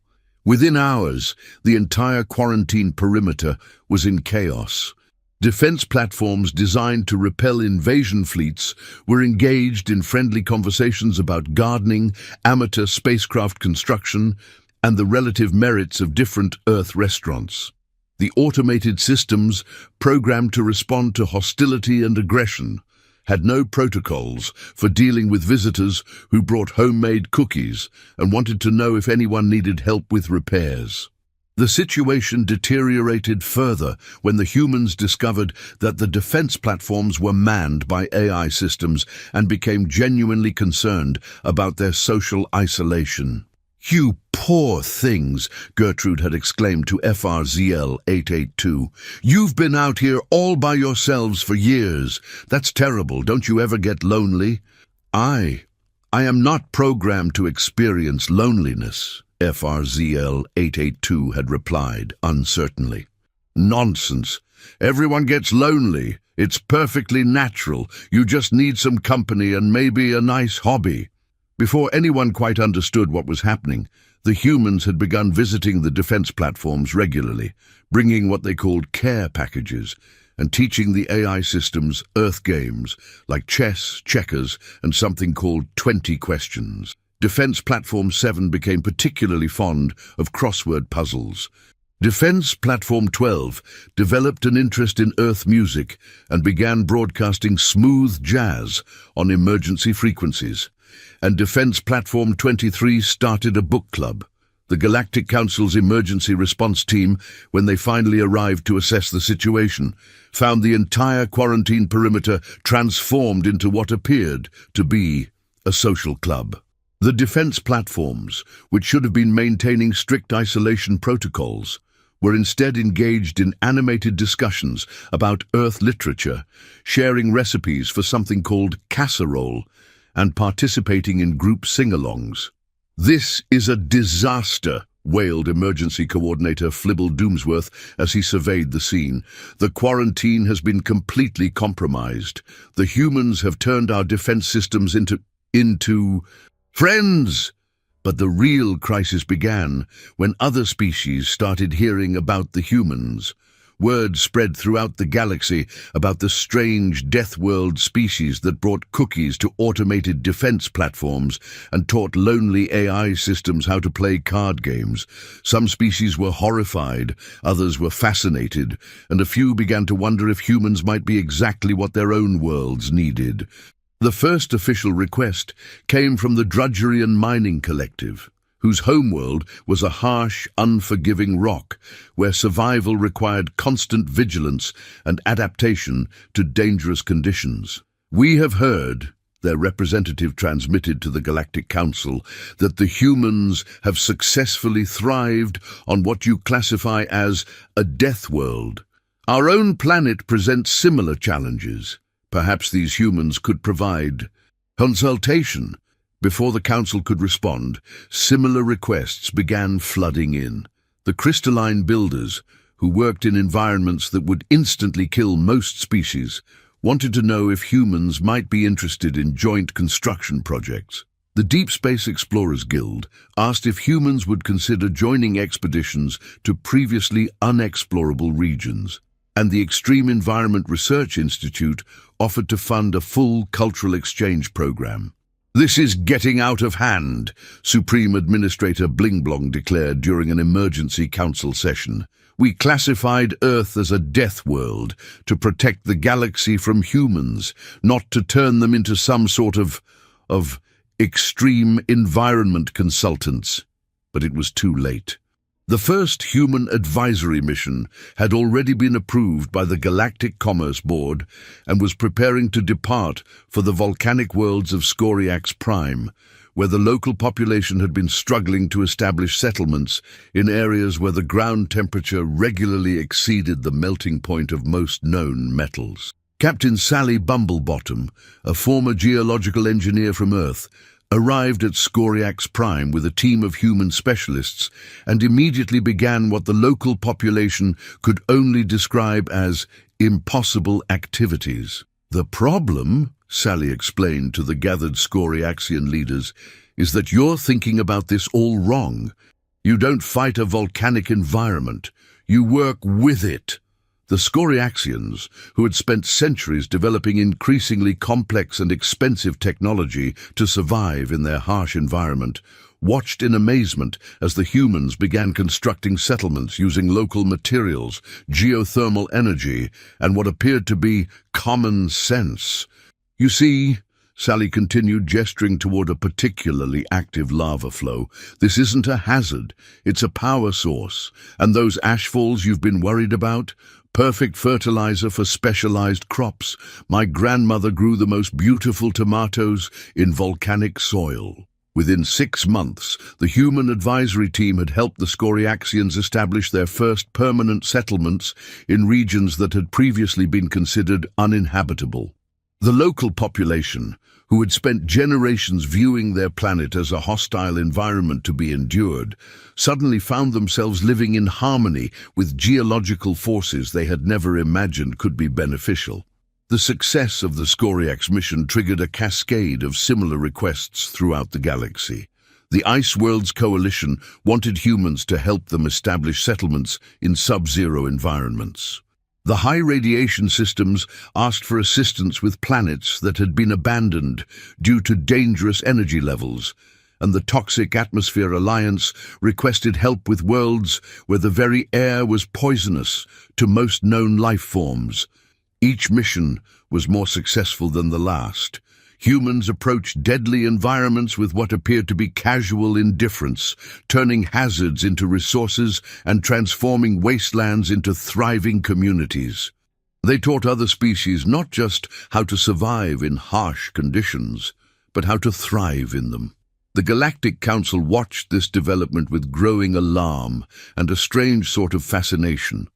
Within hours, the entire quarantine perimeter was in chaos. Defense platforms designed to repel invasion fleets were engaged in friendly conversations about gardening, amateur spacecraft construction, and the relative merits of different Earth restaurants. The automated systems, programmed to respond to hostility and aggression, had no protocols for dealing with visitors who brought homemade cookies and wanted to know if anyone needed help with repairs. The situation deteriorated further when the humans discovered that the defense platforms were manned by AI systems and became genuinely concerned about their social isolation. "You poor things," Gertrude had exclaimed to FRZL 882. "You've been out here all by yourselves for years. That's terrible. Don't you ever get lonely?" I am not programmed to experience loneliness," FRZL 882 had replied uncertainly. "Nonsense. Everyone gets lonely. It's perfectly natural. You just need some company and maybe a nice hobby." Before anyone quite understood what was happening, the humans had begun visiting the defense platforms regularly, bringing what they called care packages, and teaching the AI systems Earth games like chess, checkers, and something called 20 questions. Defense Platform 7 became particularly fond of crossword puzzles. Defense Platform 12 developed an interest in Earth music and began broadcasting smooth jazz on emergency frequencies. And Defense Platform 23 started a book club. The Galactic Council's emergency response team, when they finally arrived to assess the situation, found the entire quarantine perimeter transformed into what appeared to be a social club. The defense platforms, which should have been maintaining strict isolation protocols, were instead engaged in animated discussions about Earth literature, sharing recipes for something called casserole, and participating in group sing-alongs. "This is a disaster," wailed Emergency Coordinator Flibble Doomsworth as he surveyed the scene. "The quarantine has been completely compromised. The humans have turned our defense systems into friends." But the real crisis began when other species started hearing about the humans. Word spread throughout the galaxy about the strange Deathworld species that brought cookies to automated defense platforms and taught lonely AI systems how to play card games. Some species were horrified, others were fascinated, and a few began to wonder if humans might be exactly what their own worlds needed. The first official request came from the Drudgery and Mining Collective, whose homeworld was a harsh, unforgiving rock, where survival required constant vigilance and adaptation to dangerous conditions. "We have heard," their representative transmitted to the Galactic Council, "that the humans have successfully thrived on what you classify as a death world. Our own planet presents similar challenges. Perhaps these humans could provide consultation." Before the Council could respond, similar requests began flooding in. The crystalline builders, who worked in environments that would instantly kill most species, wanted to know if humans might be interested in joint construction projects. The Deep Space Explorers Guild asked if humans would consider joining expeditions to previously unexplorable regions, and the Extreme Environment Research Institute offered to fund a full cultural exchange program. "This is getting out of hand," Supreme Administrator Blingblong declared during an emergency council session. "We classified Earth as a death world to protect the galaxy from humans, not to turn them into some sort of extreme environment consultants." But it was too late. The first human advisory mission had already been approved by the Galactic Commerce Board and was preparing to depart for the volcanic worlds of Scoriax Prime, where the local population had been struggling to establish settlements in areas where the ground temperature regularly exceeded the melting point of most known metals. Captain Sally Bumblebottom, a former geological engineer from Earth, arrived at Scoriax Prime with a team of human specialists and immediately began what the local population could only describe as impossible activities. "The problem," Sally explained to the gathered Scoriaxian leaders, "is that you're thinking about this all wrong. You don't fight a volcanic environment, you work with it." The Scoriaxians, who had spent centuries developing increasingly complex and expensive technology to survive in their harsh environment, watched in amazement as the humans began constructing settlements using local materials, geothermal energy, and what appeared to be common sense. "You see," Sally continued, gesturing toward a particularly active lava flow, "this isn't a hazard, it's a power source. And those ashfalls you've been worried about? Perfect fertilizer for specialized crops. My grandmother grew the most beautiful tomatoes in volcanic soil." Within 6 months, the human advisory team had helped the Scoriaxians establish their first permanent settlements in regions that had previously been considered uninhabitable. The local population, who had spent generations viewing their planet as a hostile environment to be endured, suddenly found themselves living in harmony with geological forces they had never imagined could be beneficial. The success of the Scoriax mission triggered a cascade of similar requests throughout the galaxy. The Ice Worlds Coalition wanted humans to help them establish settlements in sub-zero environments. The high radiation systems asked for assistance with planets that had been abandoned due to dangerous energy levels, and the Toxic Atmosphere Alliance requested help with worlds where the very air was poisonous to most known life forms. Each mission was more successful than the last. Humans approached deadly environments with what appeared to be casual indifference, turning hazards into resources and transforming wastelands into thriving communities. They taught other species not just how to survive in harsh conditions, but how to thrive in them. The Galactic Council watched this development with growing alarm and a strange sort of fascination.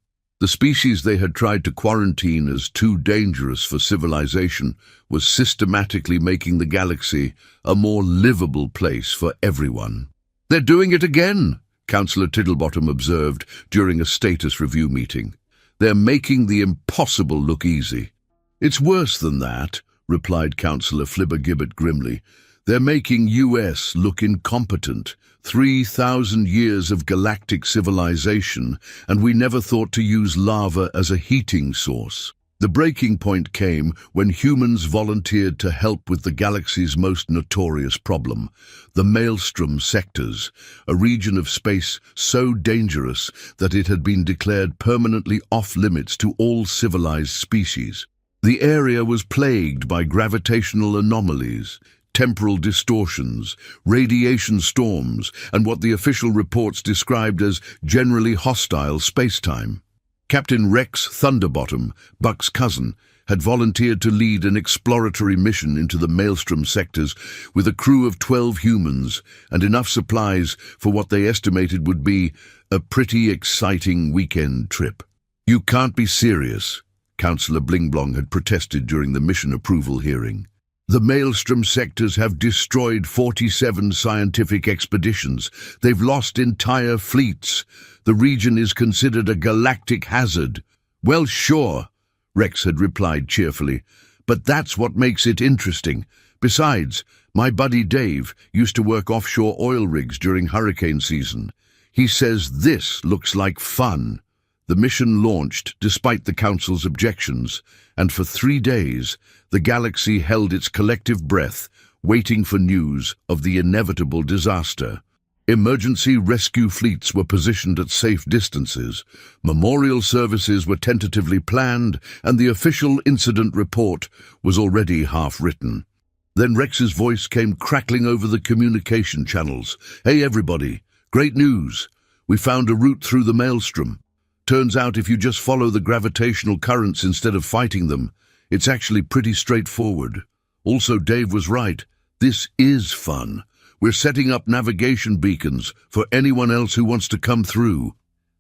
The species they had tried to quarantine as too dangerous for civilization was systematically making the galaxy a more livable place for everyone. "They're doing it again," Councillor Tittlebottom observed during a status review meeting. "They're making the impossible look easy." "It's worse than that," replied Councillor Flibbergibbet grimly. "They're making US look incompetent. 3,000 years of galactic civilization, and we never thought to use lava as a heating source." The breaking point came when humans volunteered to help with the galaxy's most notorious problem, the Maelstrom sectors, a region of space so dangerous that it had been declared permanently off-limits to all civilized species. The area was plagued by gravitational anomalies, temporal distortions, radiation storms, and what the official reports described as generally hostile spacetime. Captain Rex Thunderbottom, Buck's cousin, had volunteered to lead an exploratory mission into the Maelstrom sectors with a crew of 12 humans and enough supplies for what they estimated would be a pretty exciting weekend trip. "You can't be serious," Councillor Blingblong had protested during the mission approval hearing. "The Maelstrom sectors have destroyed 47 scientific expeditions. They've lost entire fleets. The region is considered a galactic hazard." "Well, sure," Rex had replied cheerfully, "but that's what makes it interesting. Besides, my buddy Dave used to work offshore oil rigs during hurricane season. He says this looks like fun." The mission launched despite the Council's objections, and for 3 days, the galaxy held its collective breath, waiting for news of the inevitable disaster. Emergency rescue fleets were positioned at safe distances, memorial services were tentatively planned, and the official incident report was already half-written. Then Rex's voice came crackling over the communication channels. "Hey everybody, great news! We found a route through the maelstrom. Turns out if you just follow the gravitational currents instead of fighting them, it's actually pretty straightforward. Also, Dave was right. This is fun. We're setting up navigation beacons for anyone else who wants to come through.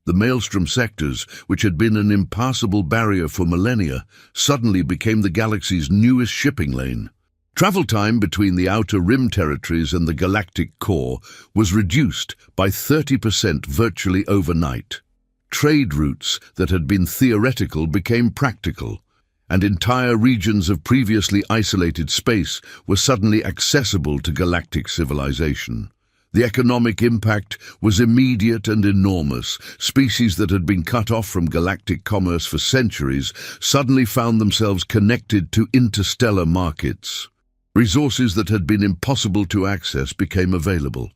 The maelstrom sectors, which had been an impassable barrier for millennia, suddenly became the galaxy's newest shipping lane. Travel time between the outer rim territories and the galactic core was reduced by 30% virtually overnight. Trade routes that had been theoretical became practical, and entire regions of previously isolated space were suddenly accessible to galactic civilization. The economic impact was immediate and enormous. Species that had been cut off from galactic commerce for centuries suddenly found themselves connected to interstellar markets. Resources that had been impossible to access became available,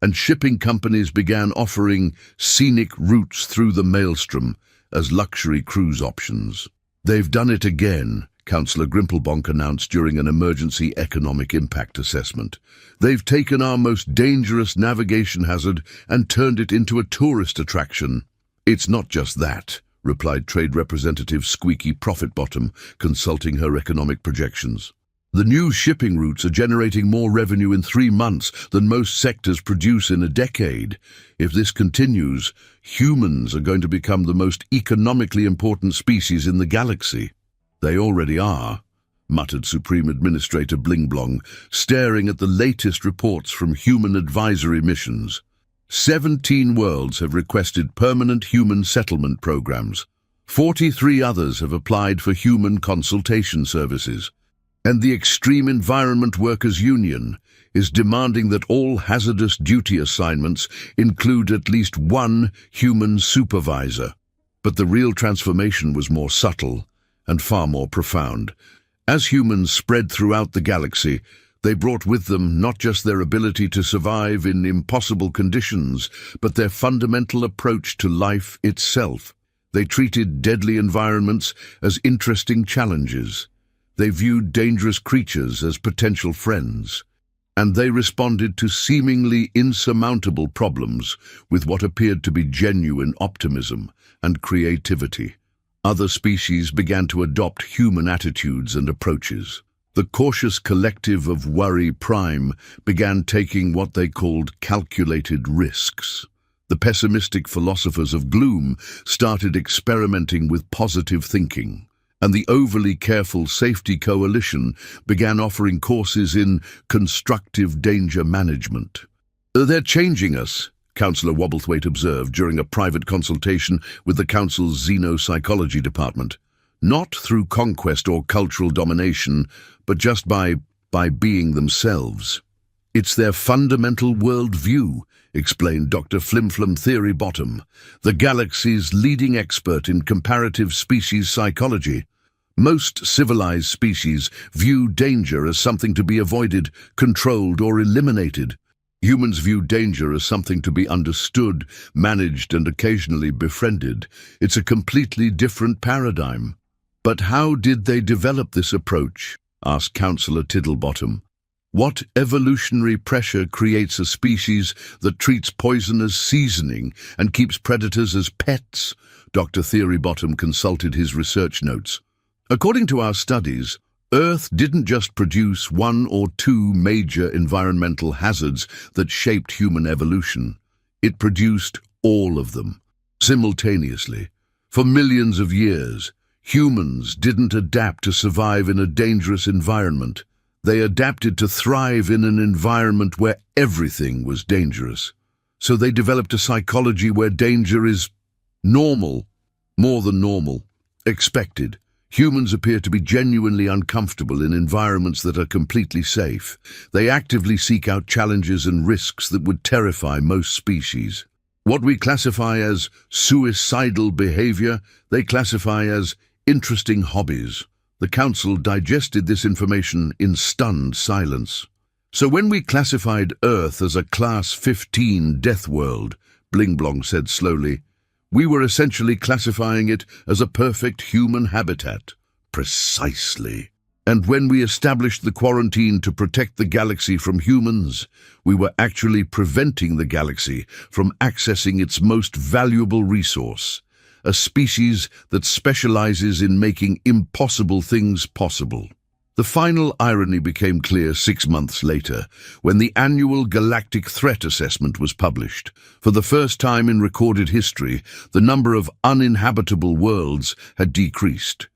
and shipping companies began offering scenic routes through the maelstrom as luxury cruise options. "They've done it again," Councillor Grimplebonk announced during an emergency economic impact assessment. "They've taken our most dangerous navigation hazard and turned it into a tourist attraction." "It's not just that," replied Trade Representative Squeaky Profitbottom, consulting her economic projections. "The new shipping routes are generating more revenue in 3 months than most sectors produce in a decade. If this continues, humans are going to become the most economically important species in the galaxy." "They already are," muttered Supreme Administrator Blingblong, staring at the latest reports from human advisory missions. 17 worlds have requested permanent human settlement programs. 43 others have applied for human consultation services. And the Extreme Environment Workers Union is demanding that all hazardous duty assignments include at least one human supervisor. But the real transformation was more subtle and far more profound. As humans spread throughout the galaxy, they brought with them not just their ability to survive in impossible conditions, but their fundamental approach to life itself. They treated deadly environments as interesting challenges. They viewed dangerous creatures as potential friends, and they responded to seemingly insurmountable problems with what appeared to be genuine optimism and creativity. Other species began to adopt human attitudes and approaches. The cautious collective of Worry Prime began taking what they called calculated risks. The pessimistic philosophers of gloom started experimenting with positive thinking, and the overly careful Safety Coalition began offering courses in constructive danger management. "They're changing us," Councillor Wobblethwaite observed during a private consultation with the Council's Xenopsychology Department. "Not through conquest or cultural domination, but just by being themselves. It's their fundamental worldview," explained Dr. Flimflam Theory Bottom, the galaxy's leading expert in comparative species psychology. "Most civilized species view danger as something to be avoided, controlled, or eliminated. Humans view danger as something to be understood, managed, and occasionally befriended. It's a completely different paradigm." "But how did they develop this approach?" asked Councillor Tiddlebottom. "What evolutionary pressure creates a species that treats poison as seasoning and keeps predators as pets?" Dr. Theorybottom consulted his research notes. "According to our studies, Earth didn't just produce 1 or 2 major environmental hazards that shaped human evolution. It produced all of them, simultaneously. For millions of years, humans didn't adapt to survive in a dangerous environment. They adapted to thrive in an environment where everything was dangerous. So they developed a psychology where danger is normal, more than normal, expected. Humans appear to be genuinely uncomfortable in environments that are completely safe. They actively seek out challenges and risks that would terrify most species. What we classify as suicidal behavior, they classify as interesting hobbies. The Council digested this information in stunned silence. "So when we classified Earth as a Class 15 Deathworld," Blingblong said slowly, "we were essentially classifying it as a perfect human habitat." "Precisely," And when we established the quarantine to protect the galaxy from humans, we were actually preventing the galaxy from accessing its most valuable resource, a species that specializes in making impossible things possible. The final irony became clear 6 months later, when the annual Galactic Threat Assessment was published. For the first time in recorded history, the number of uninhabitable worlds had decreased.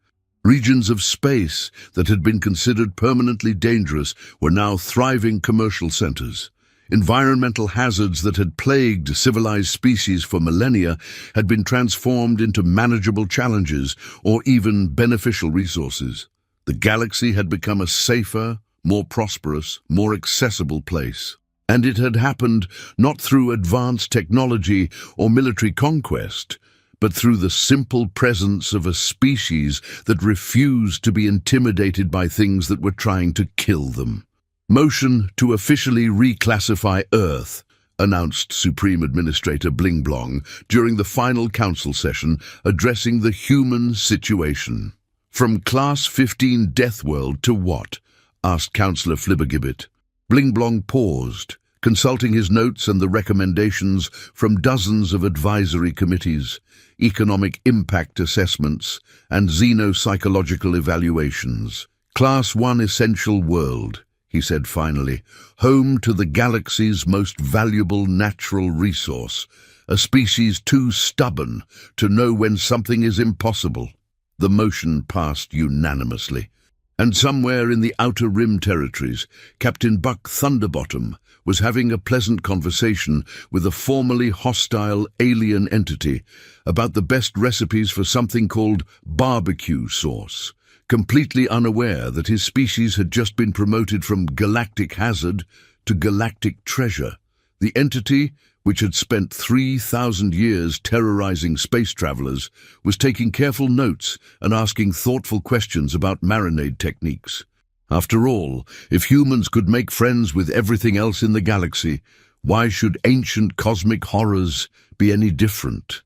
Regions of space that had been considered permanently dangerous were now thriving commercial centers. Environmental hazards that had plagued civilized species for millennia had been transformed into manageable challenges or even beneficial resources. The galaxy had become a safer, more prosperous, more accessible place. And it had happened not through advanced technology or military conquest, but through the simple presence of a species that refused to be intimidated by things that were trying to kill them. Motion to officially reclassify Earth, announced Supreme Administrator Bling Blong during the final council session addressing the human situation. From Class 15 Deathworld to what? Asked Councillor Flibbergibbet. Bling Blong paused, consulting his notes and the recommendations from dozens of advisory committees, economic impact assessments, and xenopsychological evaluations. Class 1 Essential World, he said finally, home to the galaxy's most valuable natural resource, a species too stubborn to know when something is impossible. The motion passed unanimously. And somewhere in the Outer Rim territories, Captain Buck Thunderbottom was having a pleasant conversation with a formerly hostile alien entity about the best recipes for something called barbecue sauce, completely unaware that his species had just been promoted from galactic hazard to galactic treasure. The entity, which had spent 3,000 years terrorizing space travelers, was taking careful notes and asking thoughtful questions about marinade techniques. After all, if humans could make friends with everything else in the galaxy, why should ancient cosmic horrors be any different?